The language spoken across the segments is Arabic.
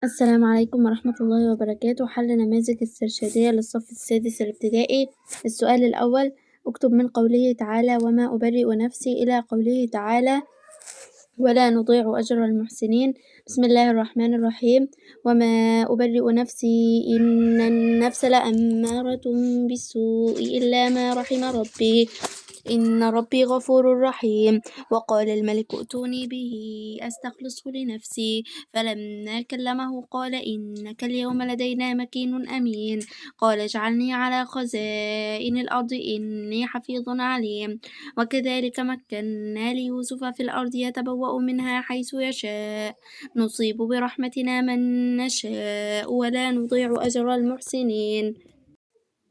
السلام عليكم ورحمة الله وبركاته. حل نماذج استرشادية للصف السادس الابتدائي. السؤال الأول: اكتب من قوله تعالى وما أبرئ نفسي إلى قوله تعالى ولا نضيع أجر المحسنين. بسم الله الرحمن الرحيم. وما أبرئ نفسي إن النفس لأمارة بالسوء إلا ما رحم ربي إن ربي غفور رحيم. وقال الملك ائتوني به أستخلصه لنفسي فلما كلمه قال إنك اليوم لدينا مكين أمين. قال اجعلني على خزائن الأرض إني حفيظ عليم. وكذلك مكنا ليوسف في الأرض يتبوأ منها حيث يشاء نصيب برحمتنا من نشاء ولا نضيع أجر المحسنين.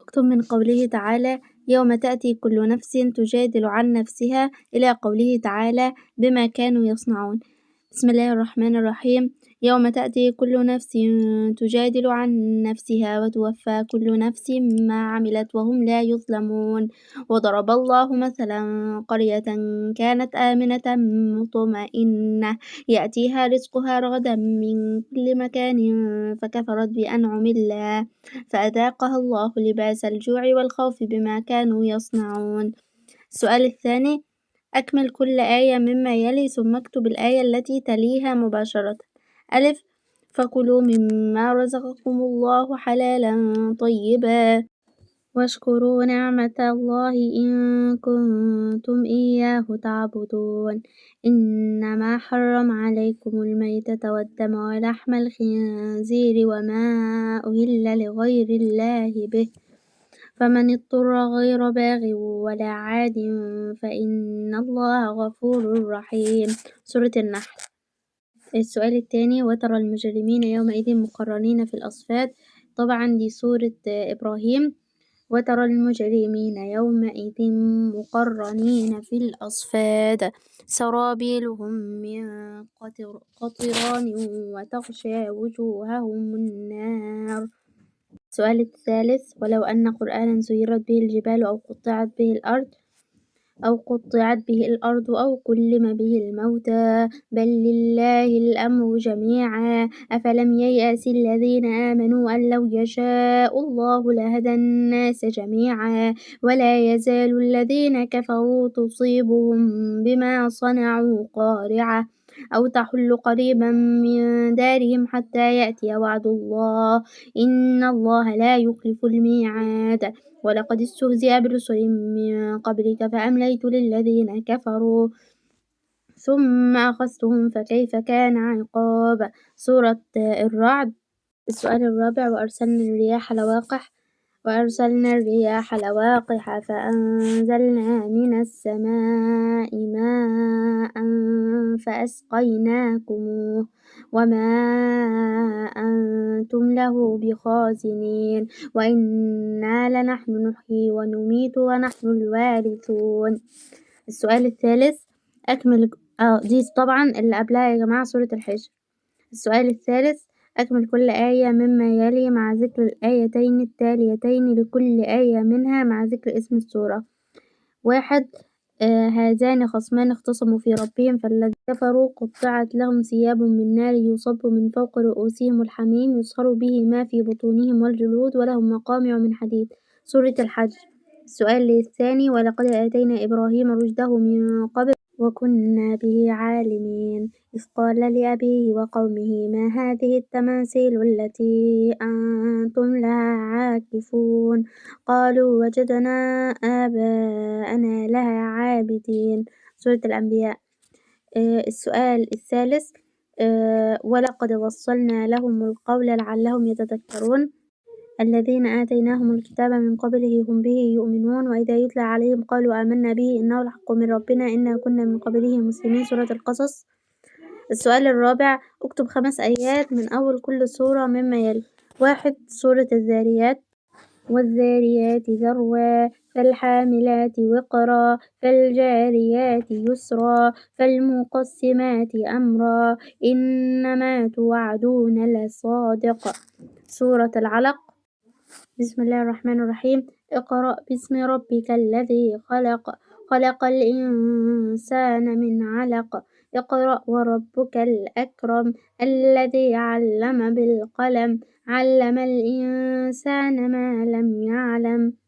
اكتب من قوله تعالى يوم تأتي كل نفس تجادل عن نفسها إلى قوله تعالى بما كانوا يصنعون. بسم الله الرحمن الرحيم. يوم تأتي كل نفس تجادل عن نفسها وتوفى كل نفس ما عملت وهم لا يظلمون. وضرب الله مثلا قرية كانت آمنة مطمئنة يأتيها رزقها رغدا من كل مكان فكفرت بأنعم الله فأذاقها الله لباس الجوع والخوف بما كانوا يصنعون. السؤال الثاني: أكمل كل آية مما يلي ثم اكتب الآية التي تليها مباشرة. ألف: فكلوا مما رزقكم الله حلالا طيبا واشكروا نعمة الله إن كنتم إياه تعبدون. إنما حرم عليكم الميتة والدم ولحم الخنزير وما أهل لغير الله به فمن اضطر غير باغ ولا عاد فإن الله غفور رحيم. سورة النحل. السؤال الثاني: وترى المجرمين يومئذ مقرنين في الأصفاد. طبعا دي سورة إبراهيم. وترى المجرمين يومئذ مقرنين في الأصفاد سرابيلهم من قطران وتغشى وجوههم النار. السؤال الثالث: ولو أن قرآنا سيرت به الجبال أو قطعت به الأرض أو كلم به الموتى بل لله الأمر جميعا أفلم ييأس الذين آمنوا أن لو يشاء الله لهدى الناس جميعا ولا يزال الذين كفروا تصيبهم بما صنعوا قارعة أو تحل قريبا من دارهم حتى يأتي وعد الله إن الله لا يخلف الميعاد. ولقد استهزئ برسل من قبلك فأمليت للذين كفروا ثم أخذتهم فكيف كان عقاب. سورة الرعد. السؤال الرابع: وأرسلنا الرياح لواقح فأنزلنا من السماء ماء فأسقيناكموه وما أنتم له بخازنين وإنا لنحن نحيي ونميت ونحن الوارثون. السؤال الثالث: أكمل دي طبعا اللي قبلها يا جماعة سورة الحجر. السؤال الثالث: أكمل كل آية مما يلي مع ذكر الآيتين التاليتين لكل آية منها مع ذكر اسم السورة. 1. هذان خصمان اختصموا في ربهم فالذين كفروا قطعت لهم ثياب من نار يصب من فوق رؤوسهم الحميم يصهر به ما في بطونهم والجلود ولهم مقامع من حديد. سورة الحج. السؤال الثاني: ولقد آتينا إبراهيم رشده من قبل وكنا به عالمين إذ قال لأبيه وقومه ما هذه التماثيل التي أنتم لها عاكفون قالوا وجدنا آباءنا لها عابدين. سورة الأنبياء. السؤال الثالث: ولقد وصلنا لهم القول لعلهم يتذكرون. الذين آتيناهم الكتاب من قبله هم به يؤمنون وإذا يتلى عليهم قالوا آمنا به إنه الحق من ربنا إنا كنا من قبله مسلمين. سورة القصص. السؤال الرابع: اكتب 5 آيات من أول كل سورة مما يلي. 1. سورة الذاريات. والذاريات ذروا فالحاملات وقرا فالجاريات يسرا فالمقسمات أمرا إنما توعدون لصادق. سورة العلق. بسم الله الرحمن الرحيم. اقرأ باسم ربك الذي خلق الإنسان من علق اقرأ وربك الأكرم الذي علم بالقلم علم الإنسان ما لم يعلم